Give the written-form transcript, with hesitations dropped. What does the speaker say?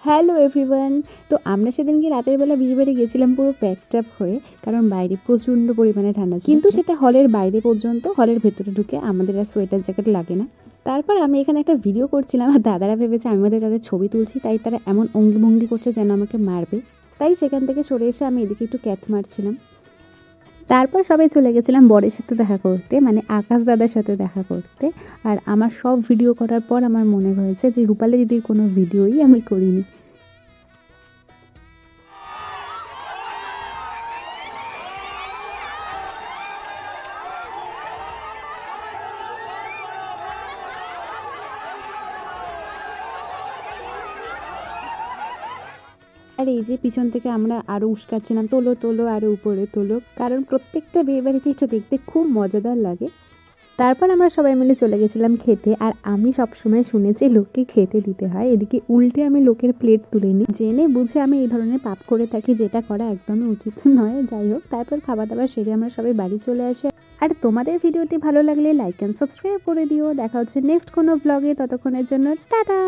Hello everyone. তো আমরা সেদিনকে রাতের বেলা বিয়ে বাড়ি গেছিলাম পুরো প্যাকড আপ হয়ে, কারণ বাইরে প্রচণ্ড পরিমাণে ঠান্ডা ছিল। কিন্তু সেটা হলের বাইরে পর্যন্ত, হলের ভেতরে ঢুকে আমাদের আর সোয়েটার জ্যাকেট লাগে না। তারপর আমি এখানে একটা ভিডিও করছিলাম আর দাদারা ভেবেছে আমি তাদের ছবি তুলছি, তাই তারা এমন অঙ্গি করছে যেন আমাকে মারবে। তাই সেখান থেকে সরে এসে আমি এদিকে একটু ক্যাথ মারছিলাম। তারপর সবাই চলে গেছিলাম বরের সাথে দেখা করতে, মানে আকাশ দাদার সাথে দেখা করতে। আর আমার সব ভিডিও করার পর আমার মনে হয়েছে যে রূপালী দিদির কোনো ভিডিওই আমি করিনি। আর এই যে পিছন থেকে আমরা আরও উস্কাচ্ছিলাম, তোলো তোলো আরও উপরে তোলো, কারণ প্রত্যেকটা বিয়েবাড়িতে এটা দেখতে খুব মজাদার লাগে। তারপর আমরা সবাই মিলে চলে গেছিলাম খেতে। আর আমি সবসময় শুনেছি লোককে খেতে দিতে হয়, এদিকে উল্টে আমি লোকের প্লেট তুলে নিই। জেনে বুঝে আমি এই ধরনের পাপ করে থাকি, যেটা করা একদমই উচিত নয়। যাই হোক, তারপর খাওয়া দাওয়া সেরে আমরা সবাই বাড়ি চলে আসি। আর তোমাদের ভিডিওটি ভালো লাগলে লাইক অ্যান্ড সাবস্ক্রাইব করে দিও। দেখা হচ্ছে নেক্সট কোনো ব্লগে, ততক্ষণের জন্য টাটা।